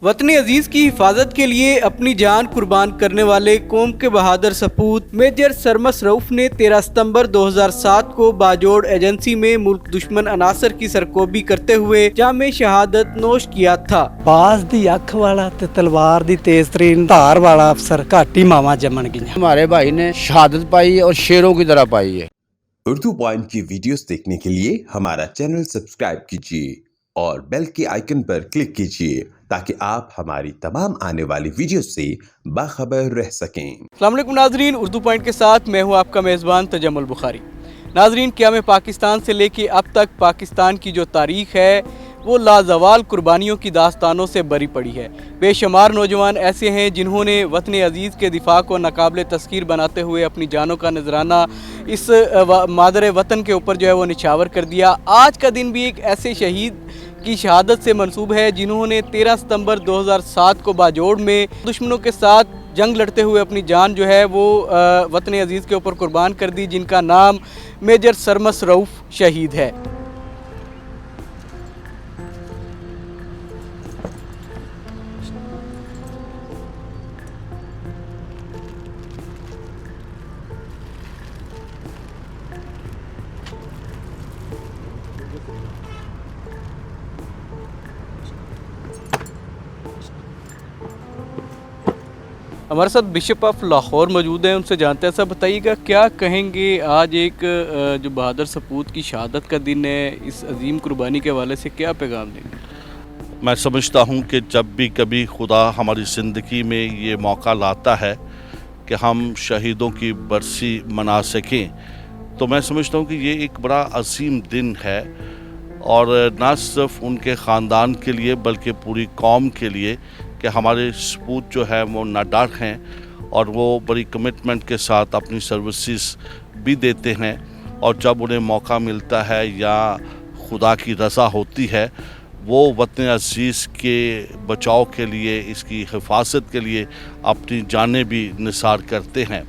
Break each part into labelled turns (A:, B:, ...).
A: वतन अजीज की हिफाजत के लिए अपनी जान कुर्बान करने वाले कौम के बहादुर सपूत मेजर सरमस रऊफ ने 13 सितंबर 2007 को बाजोड़ एजेंसी में मुल्क दुश्मन अनासर की सरकोबी करते हुए जामे शहादत नोश किया था।
B: बाज दी अख वाला ते तलवार दी तेज तरीन धार वाला अफसर घाटी मावा जमन गई।
C: हमारे भाई ने शहादत पाई और शेरों की तरह पाई है।
D: उर्दू पॉइंट की वीडियोस देखने के लिए हमारा चैनल सब्सक्राइब कीजिए और बेल के आइकन पर क्लिक कीजिए ताकि आप हमारी तमाम आने वाली वीडियो से बाखबर रह सकें।
A: अस्सलाम वालेकुम नाजरीन, उर्दू पॉइंट के साथ मैं हूं आपका मेज़बान तजम्मुल बुखारी। नाजरीन, क़याम पाकिस्तान से लेके अब तक पाकिस्तान की जो तारीख़ है वो लाजवाल कुर्बानियों की दास्तानों से भरी पड़ी है। बेशुमार नौजवान ऐसे हैं जिन्होंने वतन अजीज़ के दिफा को नाकाबिल तस्खीर बनाते हुए अपनी जानों का नजराना इस मादर वतन के ऊपर जो है वो निछावर कर दिया। आज का दिन भी एक ऐसे शहीद की शहादत से मंसूब है जिन्होंने 13 सितंबर 2007 को बाजोड़ में दुश्मनों के साथ जंग लड़ते हुए अपनी जान जो है वो वतन अजीज़ के ऊपर कुर्बान कर दी, जिनका नाम मेजर सरमस रऊफ शहीद है। हमारे साथ बिशप ऑफ लाहौर मौजूद हैं, उनसे जानते हैं। सब बताइएगा क्या कहेंगे, आज एक जो बहादुर सपूत की शहादत का दिन है, इस अजीम कुर्बानी के हवाले से क्या पैगाम देंगे?
E: मैं समझता हूँ कि जब भी कभी खुदा हमारी ज़िंदगी में ये मौका लाता है कि हम शहीदों की बरसी मना सकें, तो मैं समझता हूँ कि ये एक बड़ा अजीम दिन है और ना सिर्फ उनके ख़ानदान के लिए बल्कि पूरी कौम के लिए कि हमारे सपूत जो है वो नाडर हैं और वो बड़ी कमिटमेंट के साथ अपनी सर्विसेज भी देते हैं और जब उन्हें मौका मिलता है या खुदा की रज़ा होती है वो वतन अज़ीज़ के बचाव के लिए, इसकी हिफाजत के लिए अपनी जानें भी निसार करते हैं।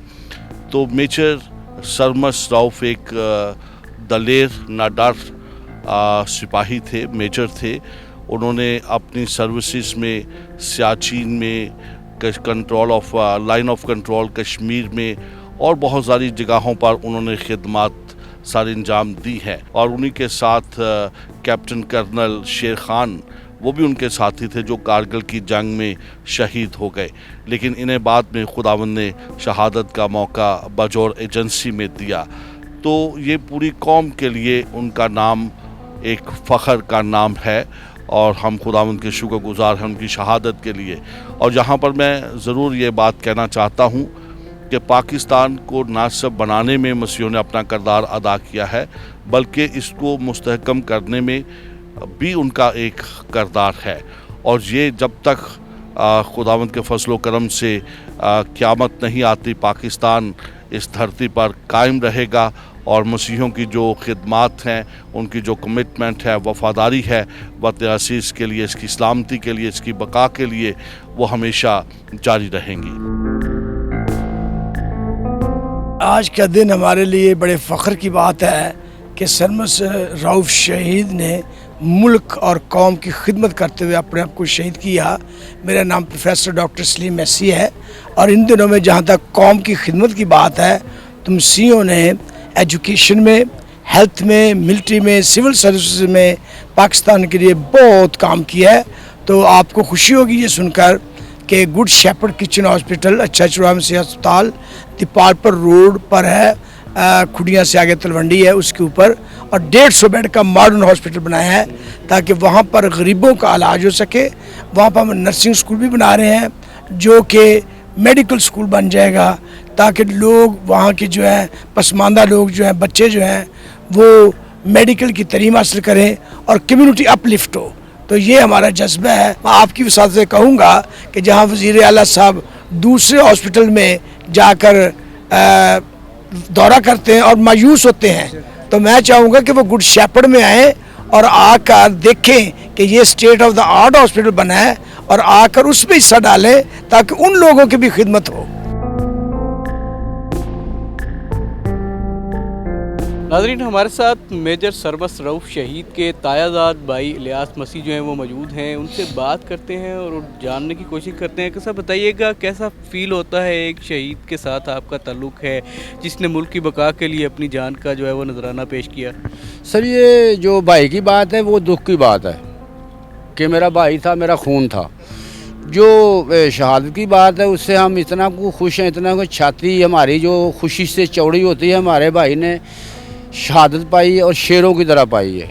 E: तो मेजर सरमस रऊफ एक दलेर नाडर सिपाही थे, मेजर थे। उन्होंने अपनी सर्विसेज में सियाचिन में, control of line of control Kashmir में और बहुत सारी जगहों पर उन्होंने खिदमत सारे अंजाम दी है और उन्हीं के साथ कैप्टन कर्नल शेर खान वो भी उनके साथी थे जो कारगिल की जंग में शहीद हो गए, लेकिन इन्हें बाद में खुदावंद ने शहादत का मौका बाजोड़ एजेंसी में दिया। तो ये पूरी कौम के लिए उनका नाम एक फ़ख्र का नाम है और हम खुदावंद के शुक्रगुज़ार हैं उनकी शहादत के लिए। और यहाँ पर मैं ज़रूर ये बात कहना चाहता हूँ कि पाकिस्तान को ना सिर्फ बनाने में मसीहों ने अपना किरदार अदा किया है बल्कि इसको मुस्तहकम करने में भी उनका एक किरदार है और ये जब तक खुदावंद के फजल करम से क़यामत नहीं आती पाकिस्तान इस धरती पर कायम रहेगा और मसीहों की जो खिदमात हैं, उनकी जो कमिटमेंट है, वफ़ादारी है वतन अज़ीज़ के लिए, इसकी सलामती के लिए, इसकी बका के लिए, वो हमेशा जारी रहेंगी।
F: आज का दिन हमारे लिए बड़े फ़ख्र की बात है कि सरमस रऊफ शहीद ने मुल्क और कौम की खिदमत करते हुए अपने आप को शहीद किया। मेरा नाम प्रोफेसर डॉक्टर सलीम मैसी है और इन दिनों में जहाँ तक कौम की खिदमत की बात है तो मसीहों ने एजुकेशन में, हेल्थ में, मिलिट्री में, सिविल सर्विसेज में पाकिस्तान के लिए बहुत काम किया है। तो आपको खुशी होगी ये सुनकर कि गुड शेपर्ड किचन हॉस्पिटल, अच्छा चुराम से अस्पताल तिपालपुर रोड पर है, खुडियाँ से आगे तलवंडी है उसके ऊपर, और 150 बेड का मॉडर्न हॉस्पिटल बनाया है ताकि वहाँ पर गरीबों का इलाज हो सके। वहाँ पर हम नर्सिंग स्कूल भी बना रहे हैं जो कि मेडिकल स्कूल बन जाएगा ताकि लोग वहाँ के जो है पसमानदा लोग जो हैं, बच्चे जो हैं वो मेडिकल की तालीम हासिल करें और कम्युनिटी अपलिफ्ट हो। तो ये हमारा जज्बा है। मैं आपकी वसात से कहूँगा कि जहाँ वज़ीर आला साहब दूसरे हॉस्पिटल में जाकर दौरा करते हैं और मायूस होते हैं, तो मैं चाहूँगा कि वो गुड शेपर्ड में आएँ और आकर देखें कि ये state of the art hospital बना है और आकर उसमें हिस्सा डालें ताकि उन लोगों की भी खिदमत हो।
A: नाज़रीन, हमारे साथ मेजर सरमस रऊफ़ शहीद के तायाजाद भाई इलियास मसीह जो हैं वो मौजूद हैं। उनसे बात करते हैं और जानने की कोशिश करते हैं कि सब बताइएगा कैसा फ़ील होता है एक शहीद के साथ आपका ताल्लुक़ है जिसने मुल्क की बका के लिए अपनी जान का जो है वो नजराना पेश किया।
C: सर ये जो भाई की बात है वो दुख की बात है कि मेरा भाई था, मेरा खून था। जो शहादत की बात है उससे हम इतना को खुश हैं, इतना को छाती हमारी जो खुशी से चौड़ी होती है। हमारे भाई ने शहादत पाई और शेरों की तरह पाई है,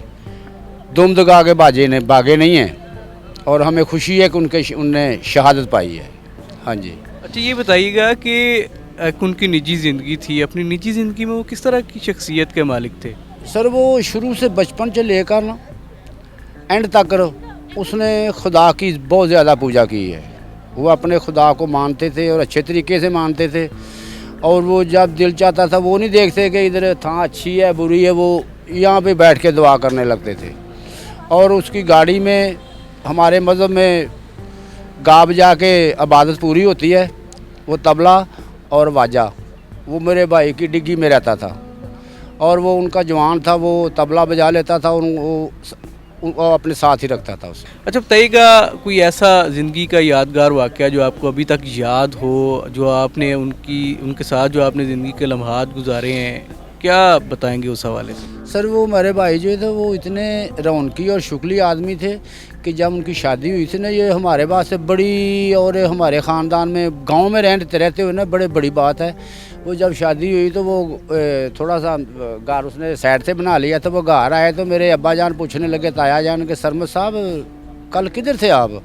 C: दुम दगा के भागे नहीं हैं और हमें खुशी है कि उनने शहादत पाई है। हाँ जी।
A: अच्छा, ये बताइएगा कि उनकी निजी ज़िंदगी थी, अपनी निजी ज़िंदगी में वो किस तरह की शख्सियत के मालिक थे?
C: सर वो शुरू से बचपन से लेकर ना एंड तक उसने खुदा की बहुत ज़्यादा पूजा की है। वो अपने खुदा को मानते थे और अच्छे तरीके से मानते थे। और वो जब दिल चाहता था वो नहीं देखते कि इधर था अच्छी है बुरी है, वो यहाँ पे बैठ के दुआ करने लगते थे। और उसकी गाड़ी में हमारे मज़हब में गा बजा के इबादत पूरी होती है, वो तबला और वाजा वो मेरे भाई की डिग्गी में रहता था। और वो उनका जवान था, वो तबला बजा लेता था और वो अपने साथ ही रखता था उसे।
A: अच्छा, बताइएगा कोई ऐसा ज़िंदगी का यादगार वाक़या जो आपको अभी तक याद हो, जो आपने उनके साथ जो आपने ज़िंदगी के लम्हात गुजारे हैं, क्या बताएंगे उस हवाले से?
C: सर वो मेरे भाई जो थे वो इतने रौनकी और शुक्ली आदमी थे कि जब उनकी शादी हुई थी ना, ये हमारे पास से बड़ी और हमारे ख़ानदान में गांव में रहते हुए ना बड़ी बात है। वो जब शादी हुई तो वो थोड़ा सा घर उसने साइड से बना लिया था। वो घर आए तो मेरे अब्बा जान पूछने लगे ताया जान के सरमद साहब कल किधर थे आप?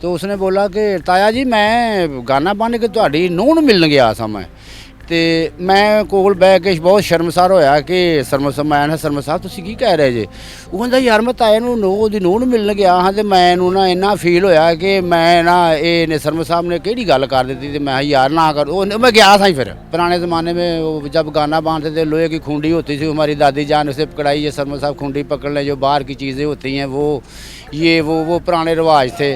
C: तो उसने बोला कि ताया जी मैं गाना पाने के तुहाड़ी नून मिलन गया था ਤੇ मैं ਕੋਲ ਬਹਿ ਕੇ बहुत शर्मसार होया कि सरमद साहब मैं सरमद साहब ਤੁਸੀਂ ਕੀ ਕਹਿ ਰਹੇ ਜੇ? ਉਹ ਕਹਿੰਦਾ ਯਾਰ ਮੈਂ ਤਾਏ ਨੂੰ ਉਹਦੀ ਨੂੰਹ ਨੂੰ ਮਿਲਣ ਗਿਆ ਹਾਂ ਤੇ ਮੈਨੂੰ ਨਾ ਇੰਨਾ ਫੀਲ ਹੋਇਆ ਕਿ ਮੈਂ ਨਾ ਇਹ ਨੇ सरमद साहब ने ਕਿਹੜੀ ਗੱਲ ਕਰ ਦਿੱਤੀ ਤੇ मैं यार ना कर। ਉਹ मैं गया था फिर पुराने ज़माने में वो जब गाना बांधते थे लोहे की खूंडी होती थी, हमारी दादी जान उसे पकड़ाई है सरमद साहब खूंडी पकड़ लें, जो बाहर की चीज़ें होती हैं वो पुराने रिवाज थे।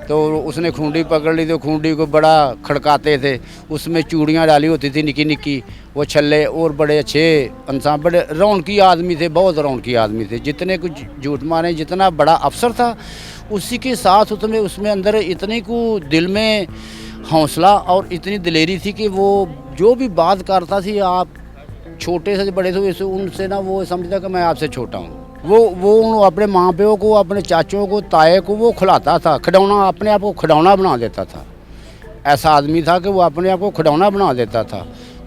C: तो उसने खूंडी पकड़ ली तो खूंडी को बड़ा खड़काते थे, उसमें चूड़ियाँ डाली होती थी निकी निकी, वो छल्ले और बड़े अच्छे इंसान, बड़े रौनकी आदमी थे, बहुत रौनकी आदमी थे। जितने कुछ झूठ मारे जितना बड़ा अफसर था उसी के साथ उसमें अंदर इतनी को दिल में हौसला और इतनी दिलेरी थी कि वो जो भी बात करता थी, आप छोटे से बड़े थे उनसे ना वो समझता कि मैं आपसे छोटा हूँ। वो अपने माँ प्यो को, अपने चाचों को, ताए को वो खिलाता था, खिलौना अपने आप को खिलौना बना देता था। ऐसा आदमी था कि वो अपने आप को खिलौना बना देता था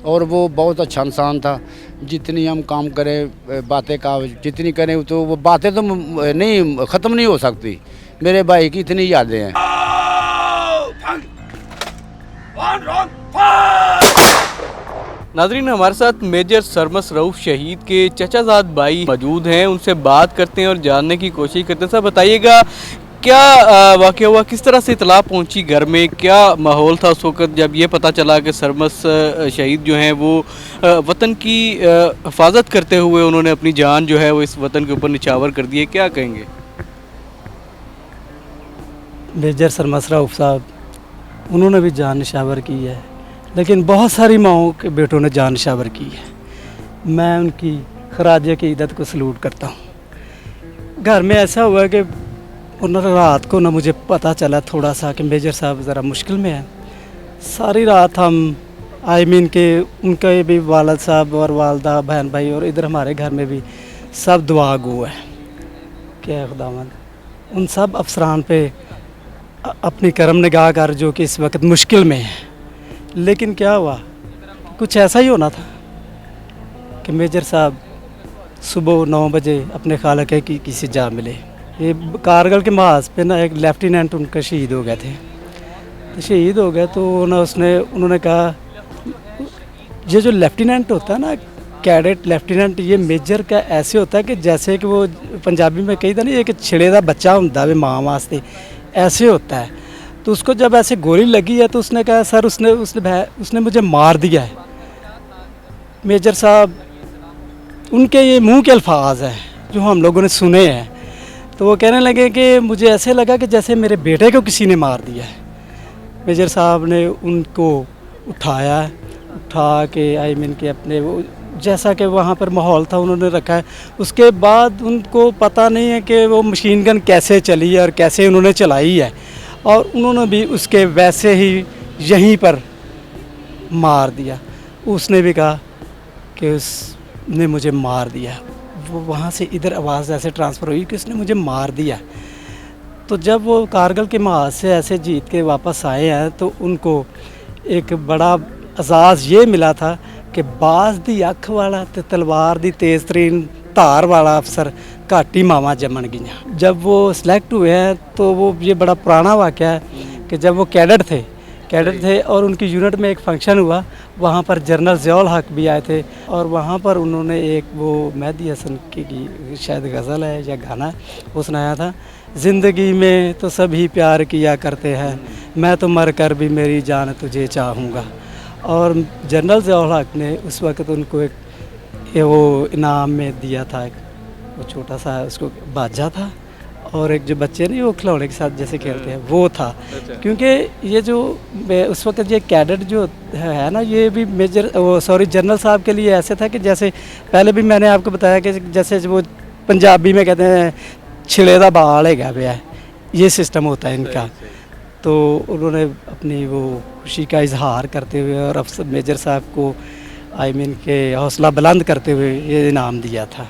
C: और वो बहुत अच्छा इंसान था। जितनी हम काम करें बातें का जितनी करें तो वो बातें तो नहीं ख़त्म नहीं हो सकती। मेरे भाई की इतनी यादें हैं।
A: नाज़रीन, हमारे साथ मेजर सरमस रऊफ़ शहीद के चचाजाद भाई मौजूद हैं। उनसे बात करते हैं और जानने की कोशिश करते हैं। सर बताइएगा क्या वाक़या हुआ, किस तरह से इतला पहुंची घर में, क्या माहौल था उस वक़्त जब ये पता चला कि सरमस शहीद जो हैं वो वतन की हिफाजत करते हुए उन्होंने अपनी जान जो है वो इस वतन के ऊपर निछावर कर दी है? क्या कहेंगे?
B: मेजर सरमस रऊफ़ साहब उन्होंने भी जान निछावर की है, लेकिन बहुत सारी माओं के बेटों ने जान निछावर की है। मैं उनकी खराज अक़ीदत को सलूट करता हूँ। घर में ऐसा हुआ कि उन्होंने रात को ना मुझे पता चला थोड़ा सा कि मेजर साहब ज़रा मुश्किल में है। सारी रात हम के उनके भी वालिद साहब और वालदा बहन भाई और इधर हमारे घर में भी सब दुआ गो है कि खुदावंद उन सब अफसरान पे अपनी करम निगाह कर जो कि इस वक्त मुश्किल में है। लेकिन क्या हुआ, कुछ ऐसा ही होना था कि मेजर साहब सुबह 9 बजे अपने खालक की किसी जा मिले। ये कारगिल के महाज पे ना एक लेफ्टिनेंट उनका शहीद हो गए थे। तो शहीद हो गए तो उन्होंने कहा ये जो लेफ्टिनेंट होता है ना, कैडेट लेफ्टिनेंट, ये मेजर का ऐसे होता है कि जैसे कि वो पंजाबी में कही था ना, एक छिड़े का बच्चा होता है माँ वास्ते, ऐसे होता है। तो उसको जब ऐसे गोली लगी है तो उसने कहा सर उसने मुझे मार दिया है। मेजर साहब उनके ये मुंह के अल्फाज हैं जो हम लोगों ने सुने हैं। तो वो कहने लगे कि मुझे ऐसे लगा कि जैसे मेरे बेटे को किसी ने मार दिया है। मेजर साहब ने उनको उठा के के अपने वो जैसा कि वहाँ पर माहौल था उन्होंने रखा है। उसके बाद उनको पता नहीं है कि वो मशीन गन कैसे चली है और कैसे उन्होंने चलाई है, और उन्होंने भी उसके वैसे ही यहीं पर मार दिया। उसने भी कहा कि उसने मुझे मार दिया। वो वहाँ से इधर आवाज़ ऐसे ट्रांसफ़र हुई कि उसने मुझे मार दिया। तो जब वो कारगिल के महाज से ऐसे जीत के वापस आए हैं तो उनको एक बड़ा एजाज़ ये मिला था कि बाज़ दी अख वाला ते तलवार दी तेज़ तरीन धार वाला अफसर घाटी मावा जमन गई। जब वो सिलेक्ट हुए हैं तो वो ये बड़ा पुराना वाक़या है कि जब वो कैडेट थे और उनकी यूनिट में एक फंक्शन हुआ, वहाँ पर जनरल ज़ियाउल हक भी आए थे और वहाँ पर उन्होंने एक वो मेहदी हसन की शायद गज़ल है या गाना वो सुनाया था, ज़िंदगी में तो सभी प्यार किया करते हैं, मैं तो मर कर भी मेरी जान तुझे चाहूँगा। और जनरल ज़ियाउल हक ने उस वक़्त उनको एक वो इनाम में दिया था, वो छोटा सा उसको बाजा था और एक जो बच्चे नहीं वो खिलौने के साथ जैसे खेलते हैं वो था। क्योंकि ये जो उस वक्त ये कैडेट जो है ना, ये भी जनरल साहब के लिए ऐसे था कि जैसे पहले भी मैंने आपको बताया कि जैसे वो पंजाबी में कहते हैं छिले दा बाल है पे, ये सिस्टम होता है इनका। तो उन्होंने अपनी वो खुशी का इजहार करते हुए और अफसर मेजर साहब को के हौसला बुलंद करते हुए ये इनाम दिया था।